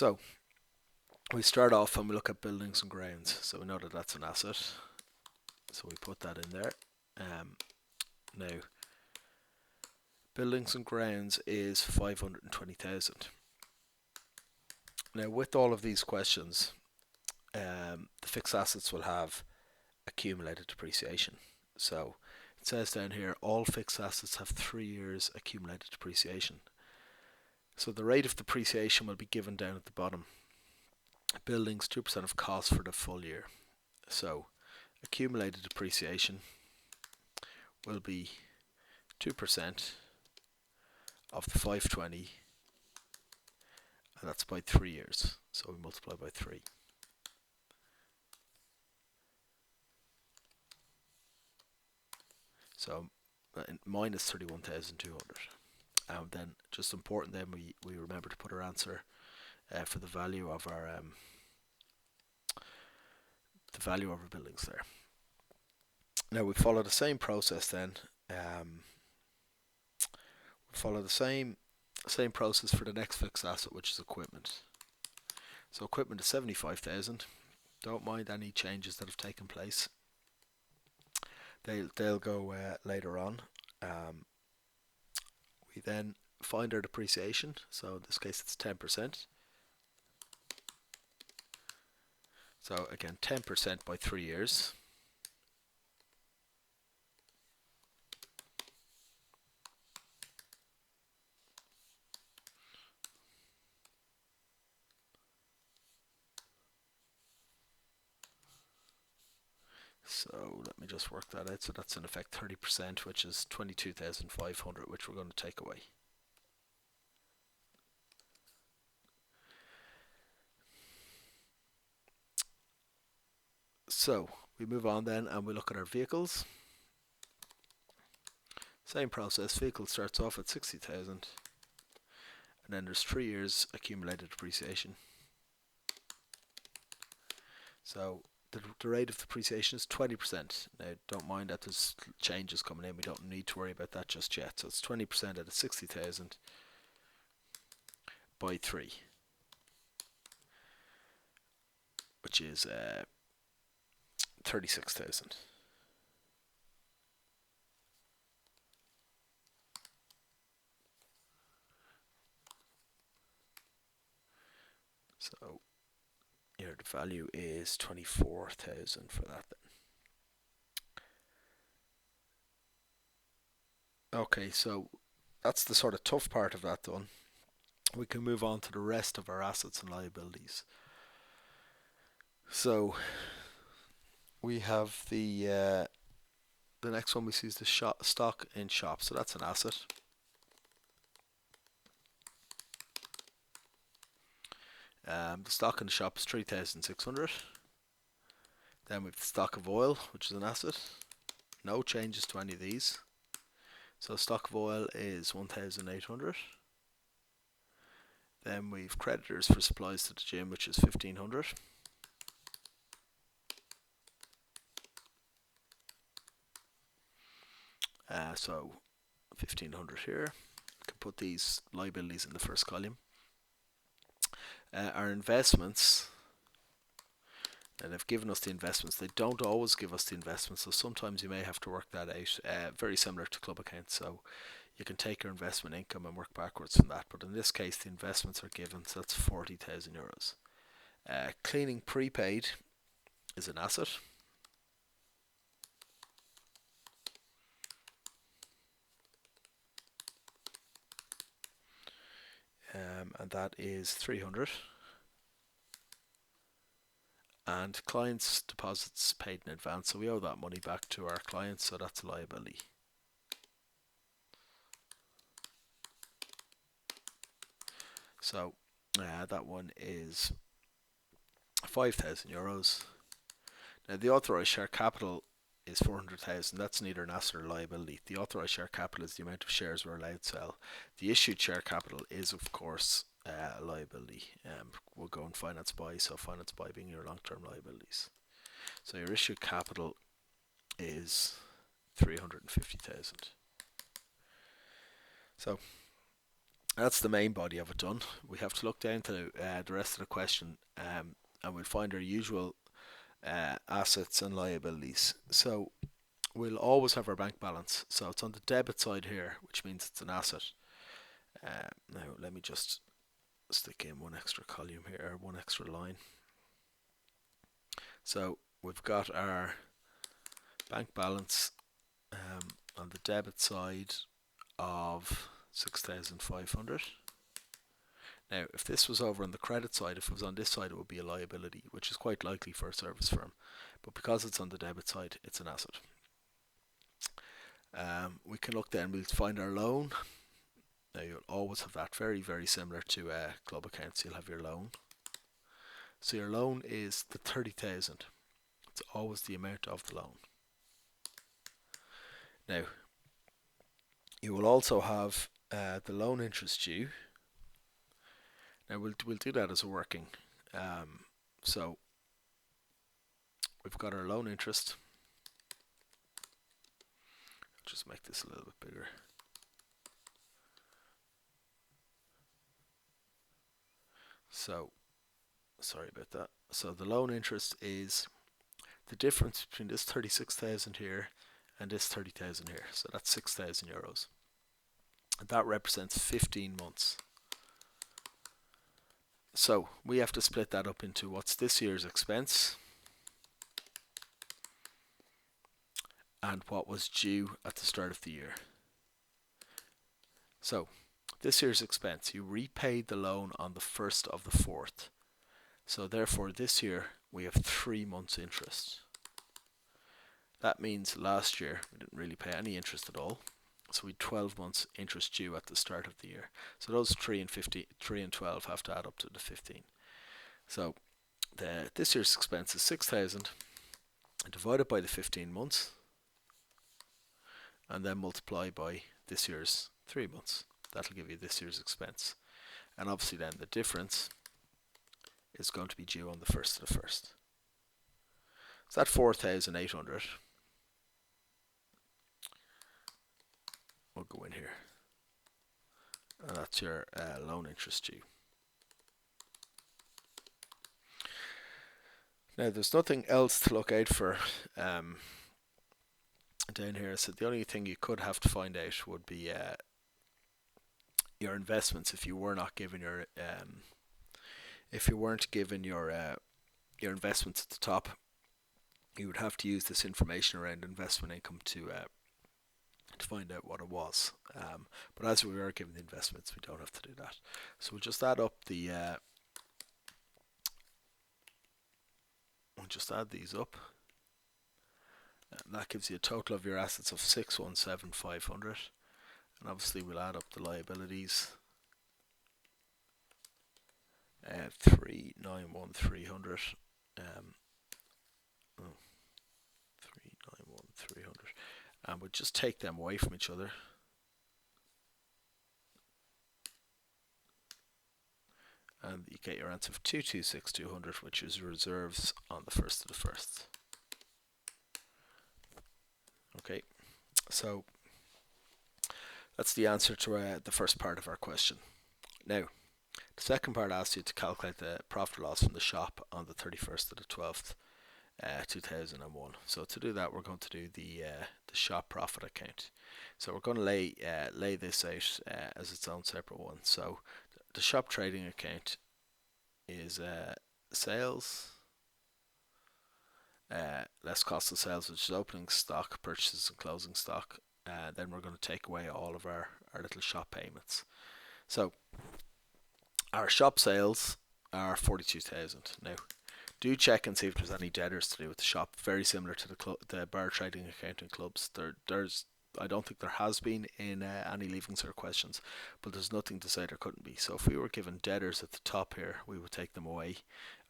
So we start off and we look at buildings and grounds. So we know that that's an asset. So we put that in there. Now, buildings and grounds is 520,000. Now, with all of these questions, the fixed assets will have accumulated depreciation. So it says down here, all fixed assets have 3 years accumulated depreciation. So the rate of depreciation will be given down at the bottom. Buildings, 2% of cost for the full year. So accumulated depreciation will be 2% of the 520, and that's by 3 years. So we multiply by 3. So minus 31,200. And then just important then we remember to put our answer for the value of our buildings there. Now we follow the same process then. We follow the same process for the next fixed asset, which is equipment. So equipment is 75,000. Don't mind any changes that have taken place. They'll go later on. We then find our depreciation. So in this case it's 10%. So again, 10% by 3 years. So let me just work that out. So that's in effect 30%, which is 22,500, which we're going to take away. So we move on then and we look at our vehicles. Same process. Vehicle starts off at 60,000, and then there's 3 years accumulated depreciation. So the rate of depreciation is 20%. Now don't mind that there's changes coming in. We don't need to worry about that just yet. So it's 20% of the 60,000 by 3, which is 36,000. So here the value is 24,000 for that then. Okay, so that's the sort of tough part of that done. We can move on to the rest of our assets and liabilities. So we have the next one we see is the stock in shop. So that's an asset. The stock in the shop is 3,600. Then we have the stock of oil, which is an asset. No changes to any of these. So stock of oil is 1,800. Then we've creditors for supplies to the gym, which is 1,500. So 1,500 here. We can put these liabilities in the first column. Our investments, and they've given us the investments. They don't always give us the investments, so sometimes you may have to work that out. Very similar to club accounts, so you can take your investment income and work backwards from that. But in this case, the investments are given, so that's 40,000 euros. Cleaning prepaid is an asset. And that is 300. And clients' deposits paid in advance, so we owe that money back to our clients, so that's a liability. So that one is 5,000 euros. Now the authorised share capital is 400,000. That's neither an asset or liability. The authorised share capital is the amount of shares we're allowed to sell. The issued share capital is, of course, a liability. We'll go and finance buy, so finance buy being your long-term liabilities. So your issued capital is 350,000. So That's the main body of it done. We have to look down to the rest of the question, and we'll find our usual assets and liabilities. So we'll always have our bank balance. So it's on the debit side here, which means it's an asset. Now let me just stick in one extra column here, or one extra line. So we've got our bank balance on the debit side of 6,500. Now, if this was over on the credit side, if it was on this side, it would be a liability, which is quite likely for a service firm. But because it's on the debit side, it's an asset. We can look then, we'll find our loan. Now, you'll always have that, very, very similar to club accounts. You'll have your loan. So your loan is the 30,000. It's always the amount of the loan. Now, you will also have the loan interest due. Now we'll do that as a working. So we've got our loan interest. Just make this a little bit bigger. So sorry about that. So the loan interest is the difference between this 36,000 here and this 30,000 here. So that's 6,000 euros. And that represents 15 months. So we have to split that up into what's this year's expense and what was due at the start of the year. So this year's expense, you repaid the loan on the 1st of the 4th. So therefore this year we have 3 months interest. That means last year we didn't really pay any interest at all. So we had 12 months interest due at the start of the year. So those 3 and 12 have to add up to the 15. So this year's expense is 6,000 divided by the 15 months and then multiply by this year's 3 months. That'll give you this year's expense. And obviously then the difference is going to be due on the 1st of the 1st. So that 4,800 will go in here. And that's your loan interest due. Now there's nothing else to look out for down here. So the only thing you could have to find out would be your investments. If you were not given your if you weren't given your investments at the top, you would have to use this information around investment income to find out what it was. But as we were given the investments, we don't have to do that. So we'll just add up the we'll just add these up. And that gives you a total of your assets of 617,500. And obviously we'll add up the liabilities. 391,300. 391,300. And we'll just take them away from each other. And you get your answer of 226,200, which is reserves on the 1st of the 1st. Okay, so that's the answer to the first part of our question. Now, the second part asks you to calculate the profit or loss from the shop on the 31st of the 12th, 2001. So to do that, we're going to do the shop profit account. So we're going to lay this out as its own separate one. So the shop trading account is sales less cost of sales, which is opening stock, purchases and closing stock. Then we're going to take away all of our little shop payments. So our shop sales are 42,000. Now, do check and see if there's any debtors to do with the shop. Very similar to the bar trading account in clubs. There's I don't think there has been in any leaving cert questions, but there's nothing to say there couldn't be. So if we were given debtors at the top here, we would take them away.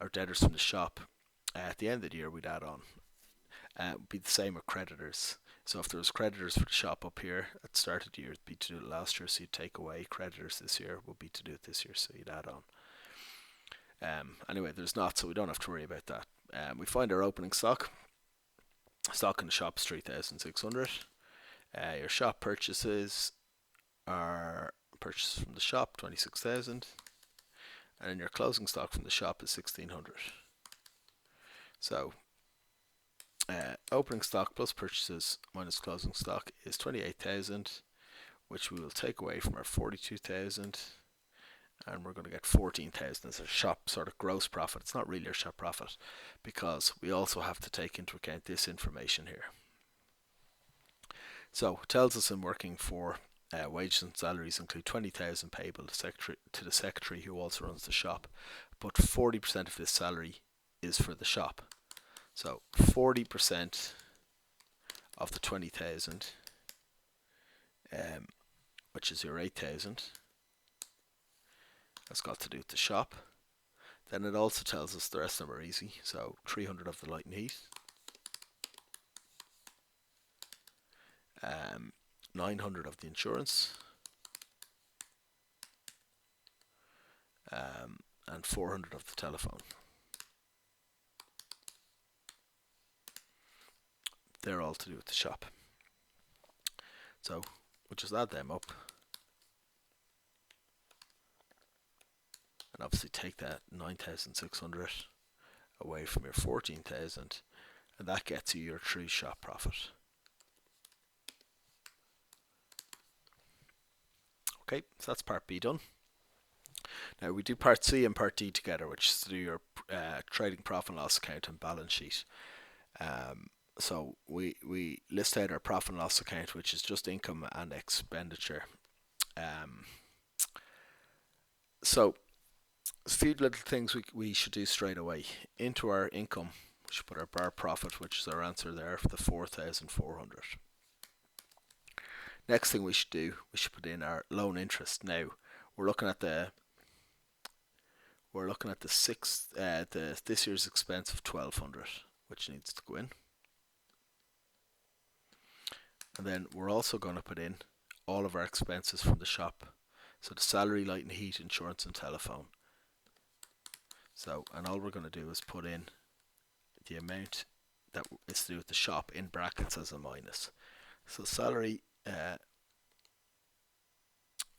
Our debtors from the shop, at the end of the year, we'd add on. It would be the same with creditors. So if there was creditors for the shop up here at the start of the year, it'd be to do it last year, so you'd take away. Creditors this year would be to do it this year, so you'd add on. Anyway, there's not, so we don't have to worry about that. We find our opening stock. Stock in the shop is 3,600. Your shop purchases are purchases from the shop 26,000, and then your closing stock from the shop is 1,600. So opening stock plus purchases minus closing stock is 28,000, which we will take away from our 42,000, and we're going to get 14,000 as a shop sort of gross profit. It's not really our shop profit, because we also have to take into account this information here. So it tells us in working for wages and salaries include 20,000 payable to the secretary who also runs the shop, but 40% of this salary is for the shop. So 40% of the 20,000, which is your 8,000, that's got to do with the shop. Then it also tells us the rest of them are easy. So 300 of the light and heat, 900 of the insurance, and 400 of the telephone. They're all to do with the shop. So we'll just add them up, and obviously take that 9,600 away from your 14,000, and that gets you your true shop profit. Okay, so that's part B done. Now we do part C and part D together, which is to do your trading profit and loss account and balance sheet. So we list out our profit and loss account, which is just income and expenditure. So a few little things we should do straight away. Into our income, we should put our bar profit, which is our answer there for the 4,400. Next thing we should do, we should put in our loan interest. Now we're looking at this year's expense of 1,200, which needs to go in. And then we're also going to put in all of our expenses from the shop. So the salary, light and heat, insurance and telephone. So, and all we're going to do is put in the amount that is to do with the shop in brackets as a minus. So salary,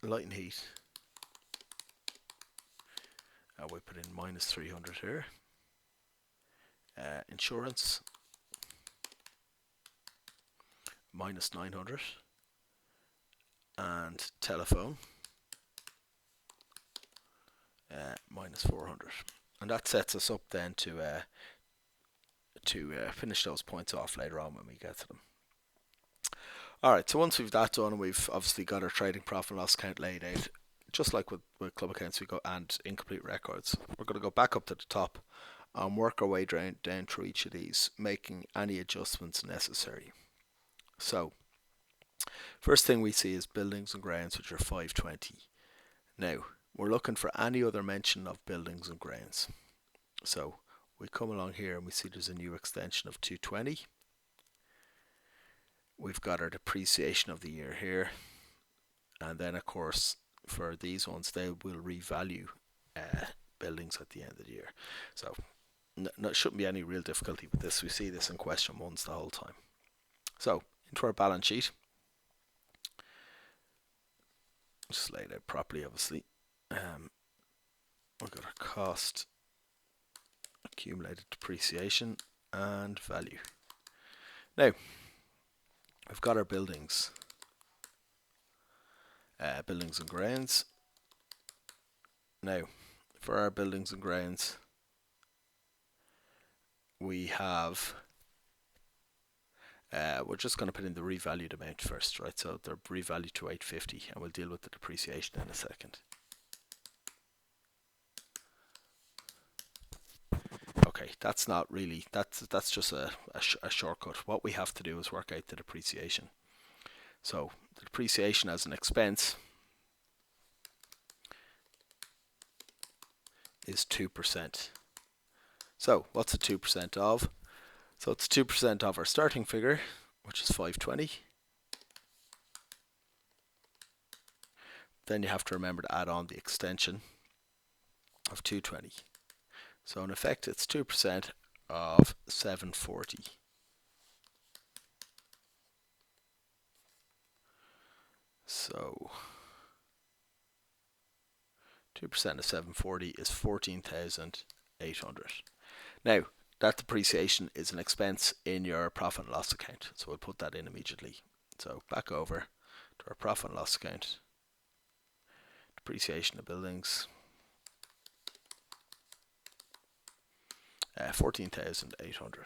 light and heat, we put in minus 300 here. Insurance, minus 900, and telephone, minus 400. And that sets us up then to finish those points off later on when we get to them. Alright, so once we've that done, we've obviously got our trading profit and loss account laid out, just like with club accounts we go, and incomplete records. We're going to go back up to the top and work our way down through each of these, making any adjustments necessary. So first thing we see is buildings and grounds, which are 520. Now we're looking for any other mention of buildings and grounds. So we come along here and we see there's a new extension of 220. We've got our depreciation of the year here, and then of course for these ones they will revalue buildings at the end of the year. So shouldn't be any real difficulty with this. We see this in question ones the whole time. So into our balance sheet, just lay it out properly obviously. We've got our cost, accumulated depreciation and value. Now we've got our buildings and grounds. Now for our buildings and grounds we have we're just going to put in the revalued amount first, right? So they're revalued to 850, and we'll deal with the depreciation in a second. Okay, that's not really, that's just a shortcut. What we have to do is work out the depreciation. So the depreciation as an expense is 2%. So what's the 2% of? So it's 2% of our starting figure, which is 520. Then you have to remember to add on the extension of 220. So in effect it's 2% of 740. So 2% of 740 is 14,800. Now, that depreciation is an expense in your profit and loss account, so we'll put that in immediately. So back over to our profit and loss account, depreciation of buildings, 14,800.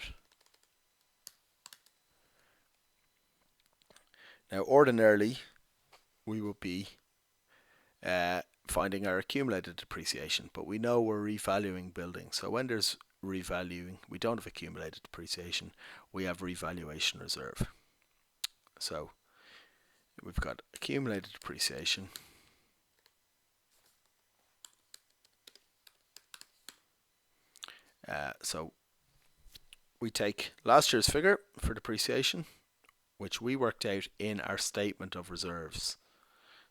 Now, ordinarily, we would be finding our accumulated depreciation, but we know we're revaluing buildings. So when there's revaluing, we don't have accumulated depreciation, we have revaluation reserve. So we've got accumulated depreciation, so we take last year's figure for depreciation, which we worked out in our statement of reserves.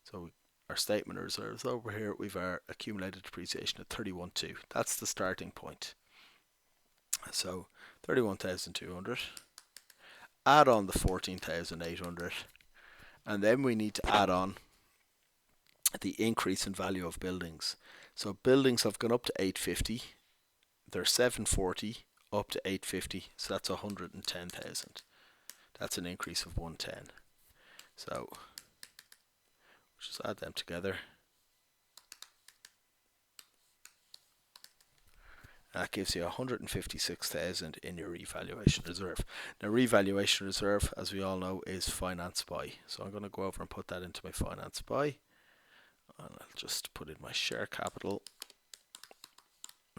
So our statement of reserves over here, we've our accumulated depreciation at 31,200. That's the starting point. So 31,200, add on the 14,800, and then we need to add on the increase in value of buildings. So buildings have gone up to 850, they're 740 up to 850, so that's 110,000. That's an increase of 110. So just add them together. That gives you 156,000 in your revaluation reserve. Now, revaluation reserve, as we all know, is finance by. So I'm going to go over and put that into my finance by. And I'll just put in my share capital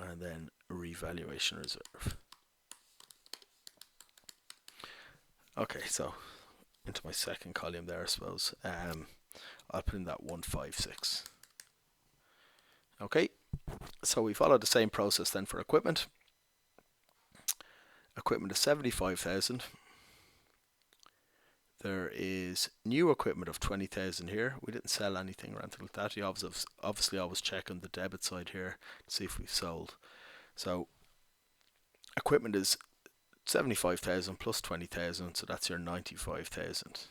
and then revaluation reserve. Okay, so into my second column there, I suppose. I'll put in that 156. Okay, so we follow the same process then for equipment. Equipment is 75,000. There is new equipment of 20,000 here. We didn't sell anything or anything like that. You obviously always check on the debit side here to see if we've sold. So equipment is 75,000 plus 20,000, so that's your 95,000.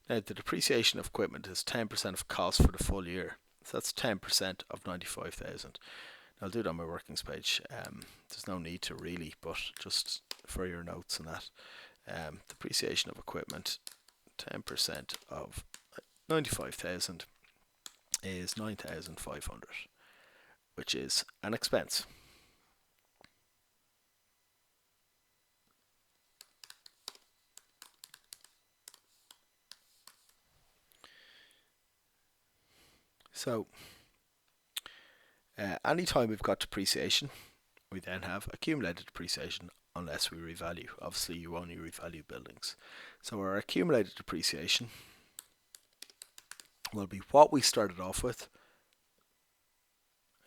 Now, the depreciation of equipment is 10% of cost for the full year. So that's 10% of 95,000. I'll do it on my workings page. There's no need to really, but just for your notes and that. Depreciation of equipment, 10% of 95,000 is 9,500, which is an expense. So, anytime we've got depreciation, we then have accumulated depreciation unless we revalue. Obviously, you only revalue buildings. So our accumulated depreciation will be what we started off with.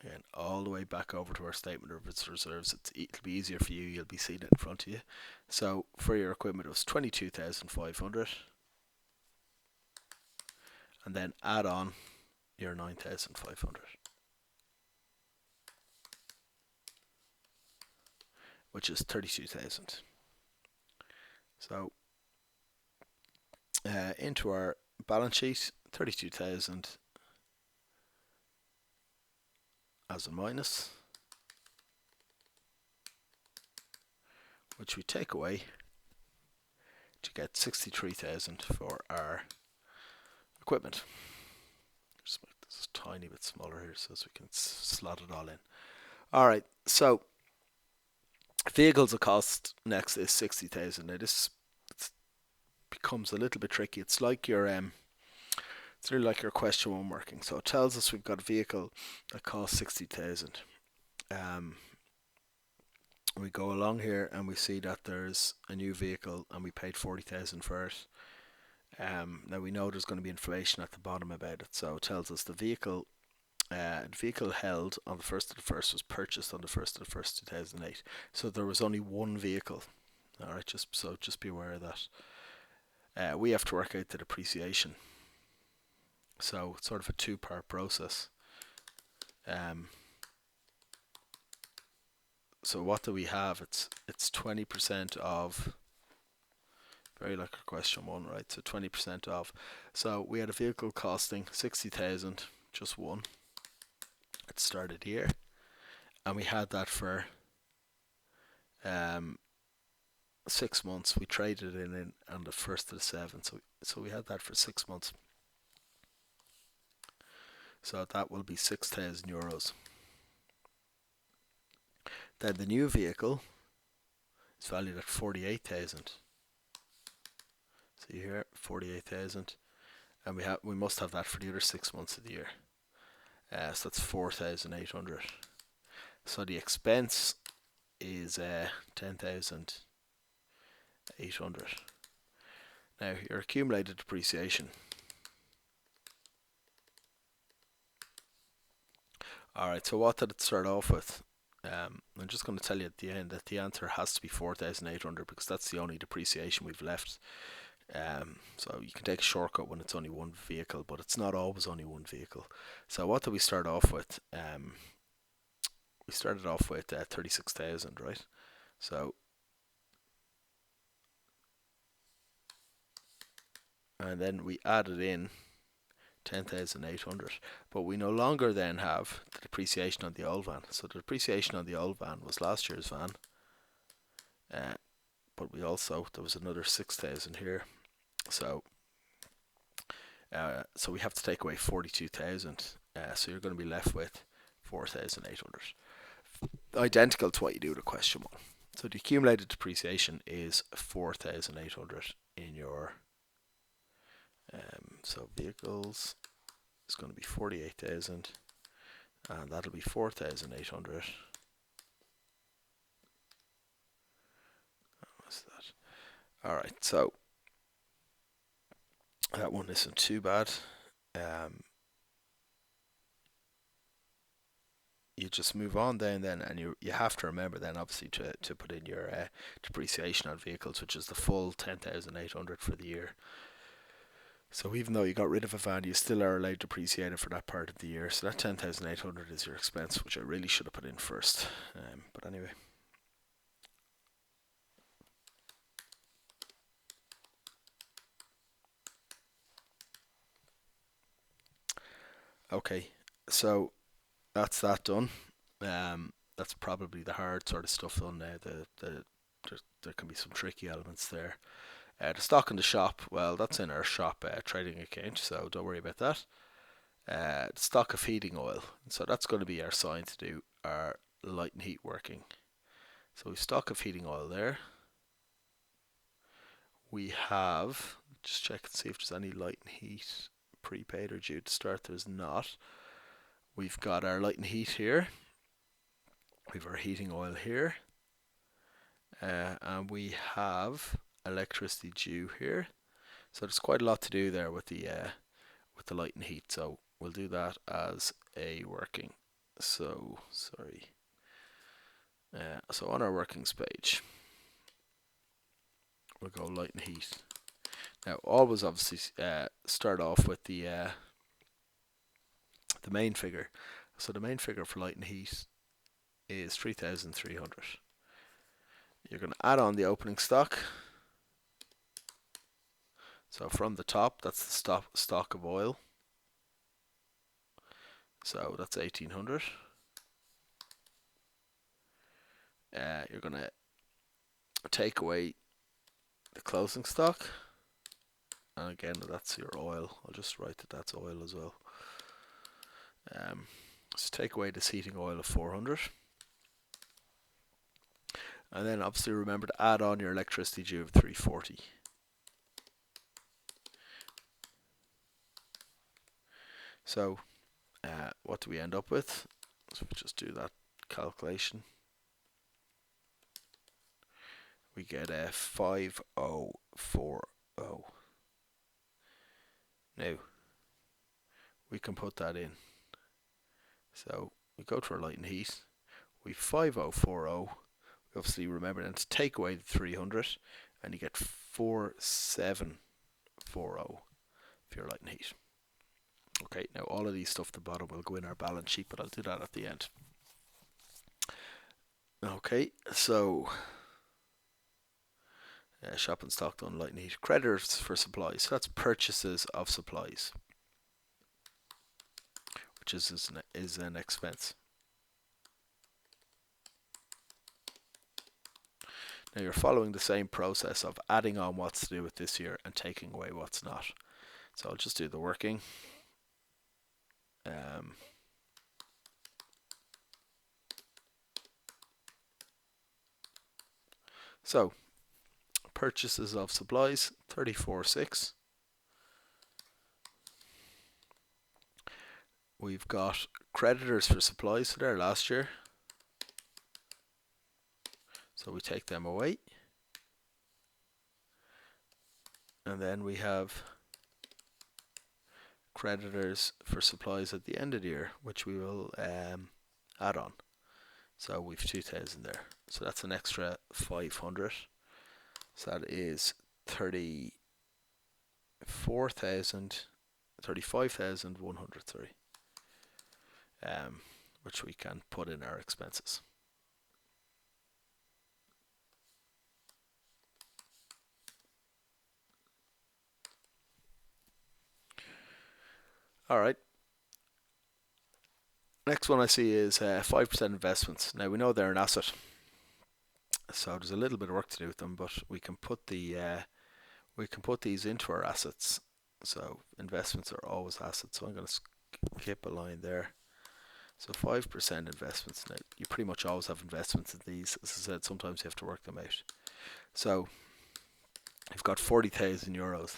Again, all the way back over to our statement of its reserves. It'll be easier for you. You'll be seeing it in front of you. So for your equipment, it was 22,500. And then add on your 9,500. Which is 32,000. So into our balance sheet, 32,000 as a minus, which we take away to get 63,000 for our equipment. Just make this a tiny bit smaller here so we can slot it all in. Alright, so vehicles of cost next is 60,000. Now this becomes a little bit tricky. It's like your it's really like your question one working. So it tells us we've got a vehicle that costs 60,000. We go along here and we see that there's a new vehicle and we paid 40,000 for it. Now we know there's going to be inflation at the bottom about it, so it tells us the vehicle held on the 1st of the 1st was purchased on the 1st of the 1st 2008. So there was only one vehicle. Alright, just be aware of that. We have to work out the depreciation. So it's sort of a two-part process. So what do we have? It's 20% of Very like a question one, right? So 20% off. So we had a vehicle costing 60,000, just one. It started here, and we had that for 6 months. We traded it in on the 1st of the 7th, so we had that for 6 months. So that will be €6,000. Then the new vehicle is valued at 48,000. See here, 48,000, and we must have that for the other 6 months of the year. So that's 4,800. So the expense is 10,800. Now your accumulated depreciation. Alright, so what did it start off with? I'm just going to tell you at the end that the answer has to be 4,800 because that's the only depreciation we've left. So you can take a shortcut when it's only one vehicle, but it's not always only one vehicle. So what did we start off with? We started off with 36,000, right? So, and then we added in 10,800, but we no longer then have the depreciation on the old van. So the depreciation on the old van was last year's van, but there was another 6,000 here. So we have to take away 42,000. So you're going to be left with 4,800. Identical to what you do with question one. So the accumulated depreciation is 4,800 in your so vehicles is going to be 48,000, and that'll be 4,800. What's that? Alright, so that one isn't too bad. You just move on then, and you have to remember then obviously to put in your depreciation on vehicles, which is the full 10,800 for the year. So even though you got rid of a van, you still are allowed to depreciate it for that part of the year. So that 10,800 is your expense, which I really should have put in first. But anyway. Okay, so that's that done. That's probably the hard sort of stuff done now. There can be some tricky elements there. The stock in the shop, well, that's in our shop trading account, so don't worry about that. The stock of heating oil, so that's going to be our sign to do our light and heat working. So we stock of heating oil there. We have, just check and see if there's any light and heat prepaid or due to start. There's not. We've got our light and heat here. We've our heating oil here. And we have electricity due here. So there's quite a lot to do there with the light and heat. So we'll do that as a working. So sorry. So on our workings page, we'll go light and heat. Now always obviously start off with the main figure. So the main figure for light and heat is 3,300. You're going to add on the opening stock. So from the top, that's the stock of oil. So that's 1,800. You're going to take away the closing stock. And again, that's your oil. I'll just write that that's oil as well. So take away this heating oil of 400. And then obviously remember to add on your electricity due of 340. So what do we end up with? So we just do that calculation. We get a 5040. Now we can put that in. So we go to our light and heat. We 5040. We obviously remember then to take away the 300, and you get 4740 for your light and heat. Okay, now all of these stuff at the bottom will go in our balance sheet, but I'll do that at the end. Okay, so Shopping stock done light and heat. Creditors for supplies. So that's purchases of supplies, which is an expense. Now you're following the same process of adding on what's to do with this year and taking away what's not. So I'll just do the working. So purchases of supplies, 34.6. We've got creditors for supplies, so they're last year. So we take them away. And then we have creditors for supplies at the end of the year, which we will add on. So we've 2,000 there. So that's an extra 500. So that is 35,100, sorry. Which we can put in our expenses. All right. Next one I see is 5% investments. Now we know they're an asset, so there's a little bit of work to do with them, but we can put these into our assets. So investments are always assets. So I'm going to skip a line there. So 5% investments. Now you pretty much always have investments in these. As I said, sometimes you have to work them out. So you've got 40,000 euros.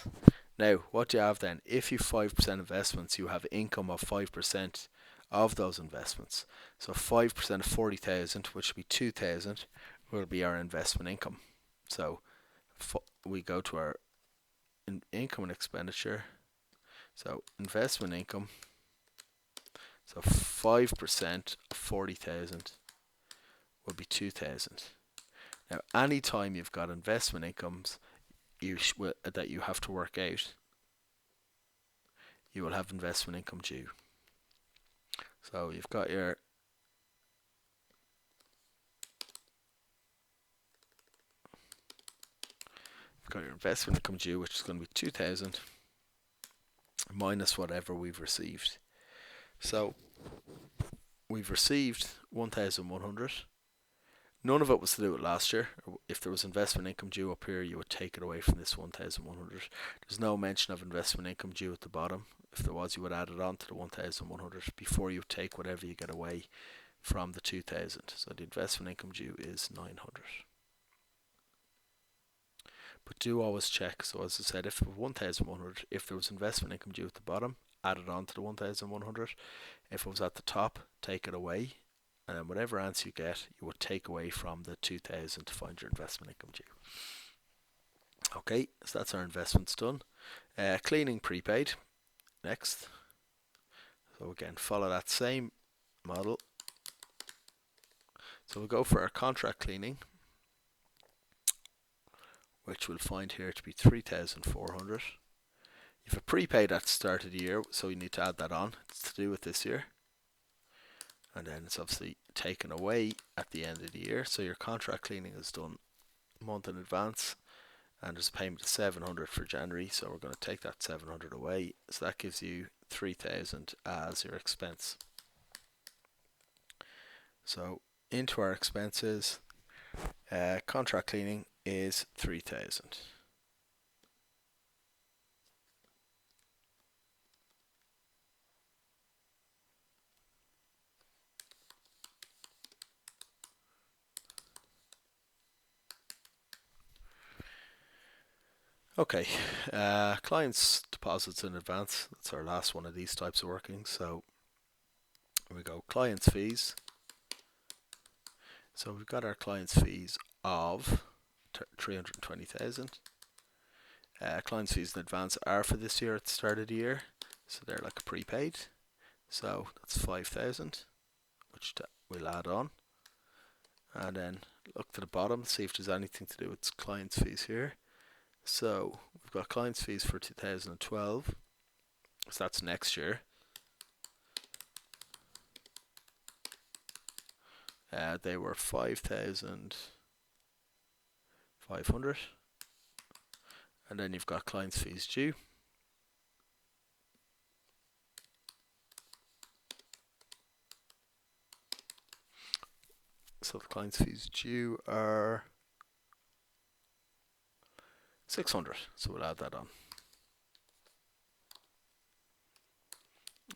Now what do you have then? If you 5% investments, you have income of 5% of those investments. So 5% of 40,000, which would be 2,000, will be our investment income. So we go to our income and expenditure. So investment income. So 5% of 40,000 will be 2,000. Now, anytime you've got investment incomes that you have to work out, you will have investment income due. So you've got your investment income due, which is going to be 2,000 minus whatever we've received. So we've received 1,100. None of it was to do with last year. If there was investment income due up here, you would take it away from this 1,100. There's no mention of investment income due at the bottom. If there was, you would add it on to the 1,100 before you take whatever you get away from the 2,000. So the investment income due is 900. But do always check. So as I said, if it was 1,100, if there was investment income due at the bottom, add it on to the 1,100. If it was at the top, take it away. And then whatever answer you get, you would take away from the 2,000 to find your investment income due. Okay, so that's our investments done. Cleaning prepaid. Next. So again, follow that same model. So we'll go for our contract cleaning, which we'll find here to be 3,400. You have a prepaid at the start of the year, so you need to add that on. It's to do with this year. And then it's obviously taken away at the end of the year. So your contract cleaning is done a month in advance. And there's a payment of 700 for January. So we're going to take that 700 away. So that gives you 3,000 as your expense. So into our expenses, contract cleaning is 3,000. Okay, clients deposits in advance. That's our last one of these types of working. So we go clients fees. So we've got our clients fees of 320,000. Clients fees in advance are for this year at the start of the year. So they're like a prepaid. So that's 5,000, which we'll add on. And then look to the bottom, see if there's anything to do with clients fees here. So we've got clients fees for 2012. So that's next year. They were 5,500. and then you've got client's fees due. So the client's fees due are 600, so we'll add that on.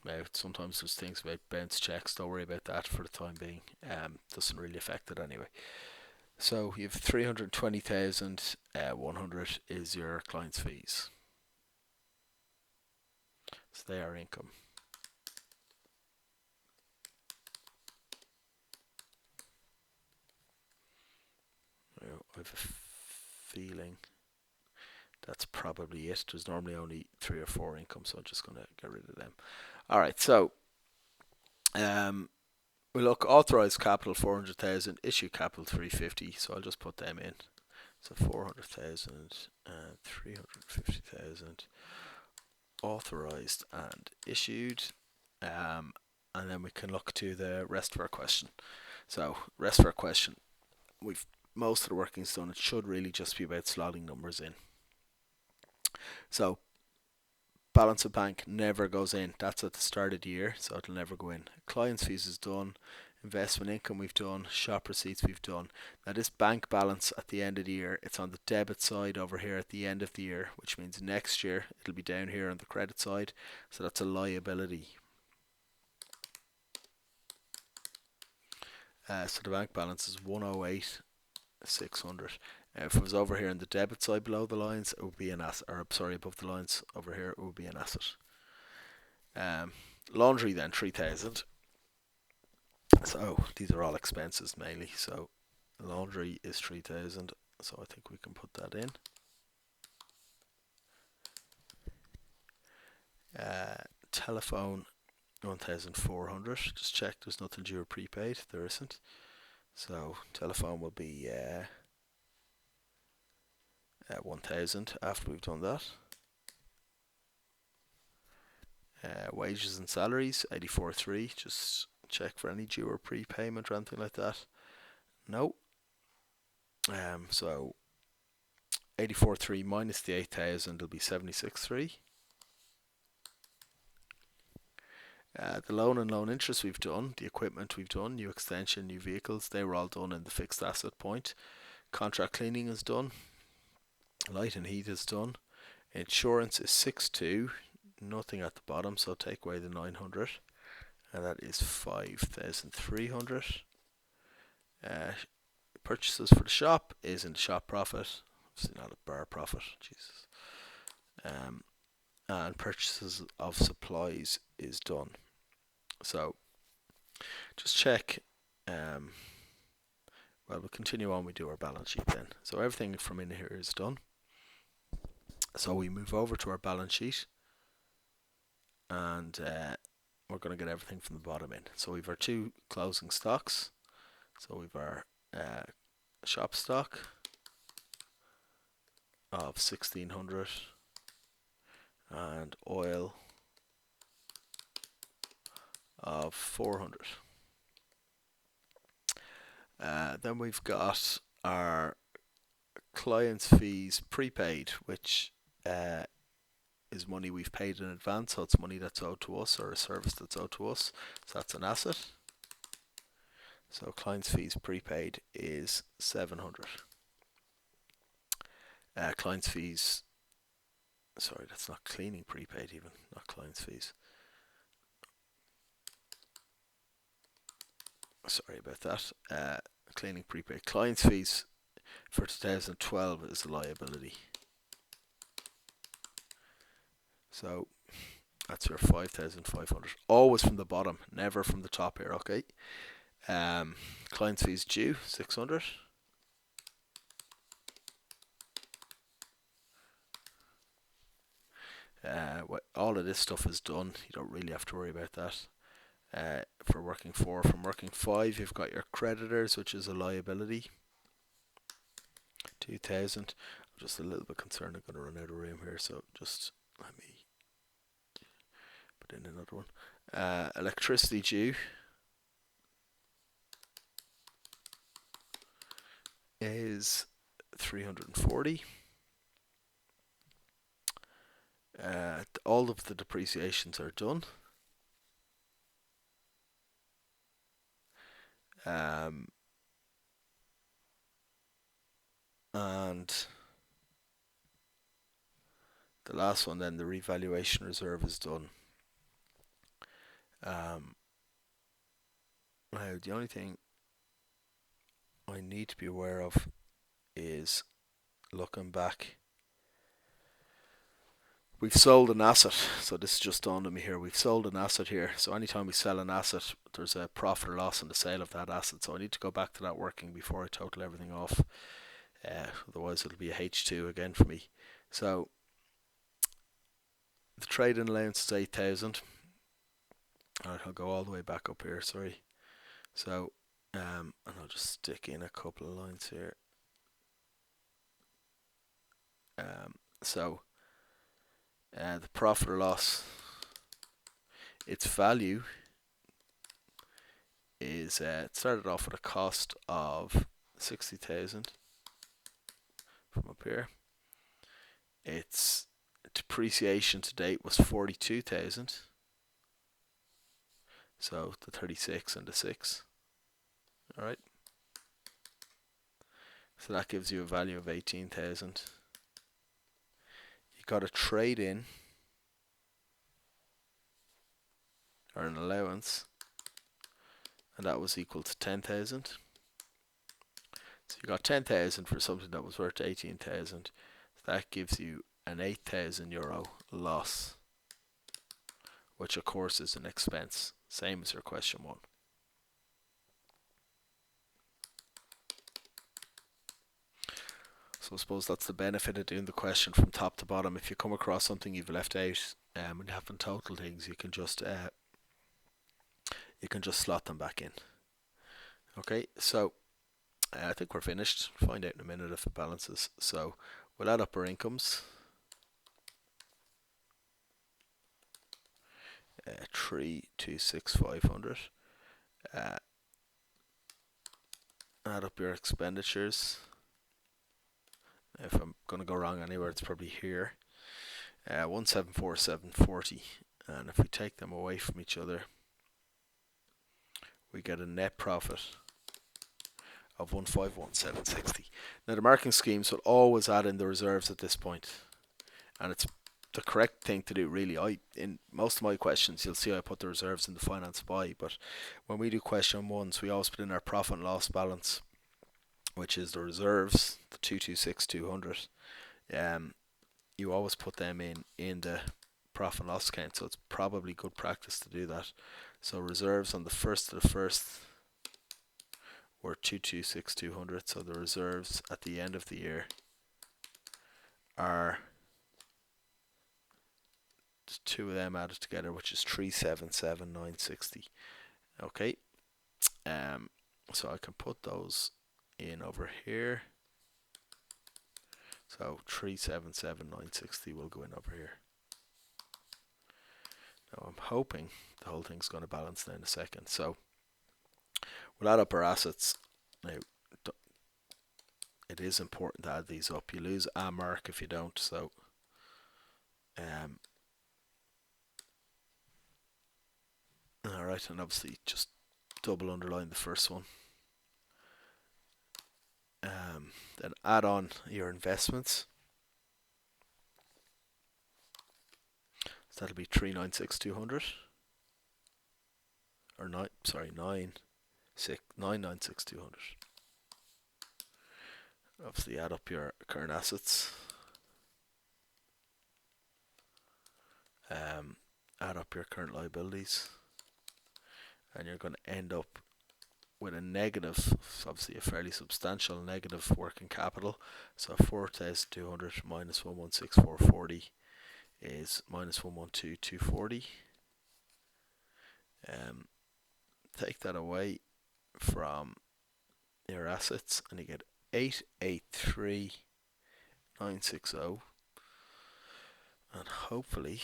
Now, sometimes there's things about bounce checks, don't worry about that for the time being. Doesn't really affect it anyway. So you have 320,000, 100 is your client's fees. So they are income. I have a feeling that's probably it. There's normally only 3 or 4 income, so I'm just going to get rid of them. Alright, so we look, authorised capital 400,000, issue capital 350, so I'll just put them in. So 400,000 and 350,000 authorised and issued, and then we can look to the rest of our question. So rest of our question, we've most of the working's done. It should really just be about slotting numbers in. So balance of bank never goes in. That's at the start of the year, so it'll never go in. Clients fees is done. Investment income we've done. Shop receipts we've done. Now this bank balance at the end of the year, it's on the debit side over here at the end of the year, which means next year it'll be down here on the credit side. So that's a liability. So the bank balance is 108,600. If it was over here on the debit side below the lines, it would be an asset. Or sorry, above the lines over here, it would be an asset. Laundry then 3,000. So these are all expenses mainly. So laundry is 3,000. So I think we can put that in. Telephone 1,400. Just check there's nothing due or prepaid. There isn't. So telephone will be 1,000 after we've done that. Wages and salaries 84.3. Just check for any due or prepayment or anything like that. No. So 84.3 minus the 8,000 will be 76.3. The loan and loan interest we've done, the equipment we've done, new extension, new vehicles, they were all done in the fixed asset point. Contract cleaning is done. Light and heat is done. Insurance is 6.2. Nothing at the bottom, so take away the 900. And that is 5,300. Purchases for the shop is in the shop profit. Obviously not a bar profit. Jesus. And purchases of supplies is done. So just check. Well, we'll continue on. We do our balance sheet then. So everything from in here is done. So we move over to our balance sheet, and we're going to get everything from the bottom in. So we've our 2 closing stocks. So we've our shop stock of 1,600 and oil of 400. Then we've got our clients' fees prepaid, which is money we've paid in advance, so it's money that's owed to us or a service that's owed to us. So that's an asset. So clients' fees prepaid is 700. Clients' fees, sorry, that's not cleaning prepaid even, not clients' fees. Sorry about that. Cleaning prepaid. Clients' fees for 2012 is a liability. So that's your 5,500. Always from the bottom, never from the top here, okay? Clients' fees due, 600. All of this stuff is done. You don't really have to worry about that. For working 4, from working 5, you've got your creditors, which is a liability, 2,000. I'm just a little bit concerned I'm going to run out of room here, so just let me put in another one. Electricity due is 340. All of the depreciations are done. And the last one then, the revaluation reserve is done. Now the only thing I need to be aware of is looking back. We've sold an asset, so this is just dawned on me here. We've sold an asset here, so anytime we sell an asset, there's a profit or loss in the sale of that asset. So I need to go back to that working before I total everything off. Otherwise, it'll be a H2 again for me. So the trading allowance is 8,000. Alright, I'll go all the way back up here. Sorry. So, and I'll just stick in a couple of lines here. So the profit or loss, its value is it started off with a cost of 60,000 from up here. Its depreciation to date was 42,000. So the 36 and the 6. Alright. So that gives you a value of 18,000. You got a trade in or an allowance, and that was equal to 10,000. So you got 10,000 for something that was worth 18,000. So that gives you an 8,000 euro loss, which of course is an expense, same as your question 1. So I suppose that's the benefit of doing the question from top to bottom. If you come across something you've left out and you haven't total things, you can just slot them back in. Okay, so I think we're finished. Find out in a minute if it balances. So we'll add up our incomes. 326,500. Add up your expenditures. If I'm going to go wrong anywhere, it's probably here. 174,740. And if we take them away from each other, we get a net profit of 151,760. Now the marking schemes will always add in the reserves at this point, and it's the correct thing to do really. In most of my questions you'll see I put the reserves in the finance by, but when we do question 1s we always put in our profit and loss balance, which is the reserves, the 226,200. You always put them in the profit and loss account, so it's probably good practice to do that. So reserves on the 1st of the 1st were 226,200, so the reserves at the end of the year are two of them added together, which is 377,960. Okay, so I can put those in over here. So 377,960 will go in over here. Now I'm hoping the whole thing's going to balance now in a second. So we'll add up our assets. Now it is important to add these up. You lose a mark if you don't. So alright, and obviously just double underline the first one. Then add on your investments. So that'll be 396,200. Or 996,200. Obviously add up your current assets. Add up your current liabilities. And you're going to end up with a negative, obviously a fairly substantial negative working capital. So 4,200 minus 116,440 is minus 112,240. Take that away from your assets and you get 883,960, and hopefully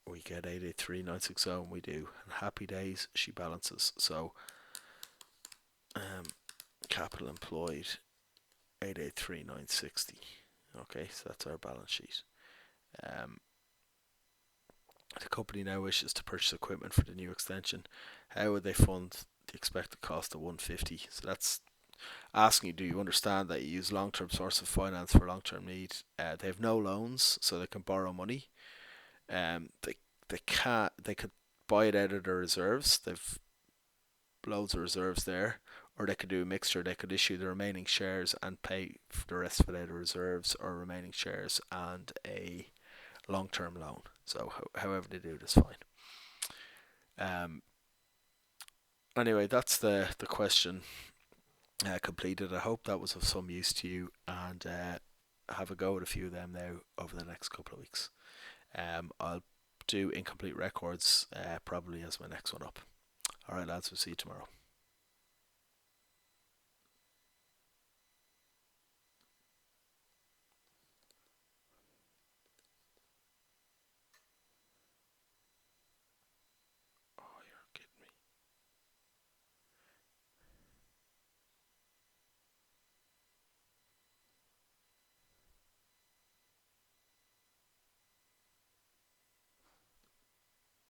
we get 883,960, and we do, and happy days, she balances. So capital employed 883,960. Okay, so that's our balance sheet. Um, the company now wishes to purchase equipment for the new extension. How would they fund the expected cost of 150? So that's asking you, do you understand that you use long-term source of finance for long-term need? They have no loans, so they can borrow money. They could buy it out of their reserves. They've loads of reserves there, or they could do a mixture. They could issue the remaining shares and pay for the rest of it out of reserves, or remaining shares and a long-term loan. So however they do it is fine. Um, anyway, that's the question completed. I hope that was of some use to you, and have a go at a few of them now over the next couple of weeks. I'll do incomplete records probably as my next one up. All right, lads, we'll see you tomorrow.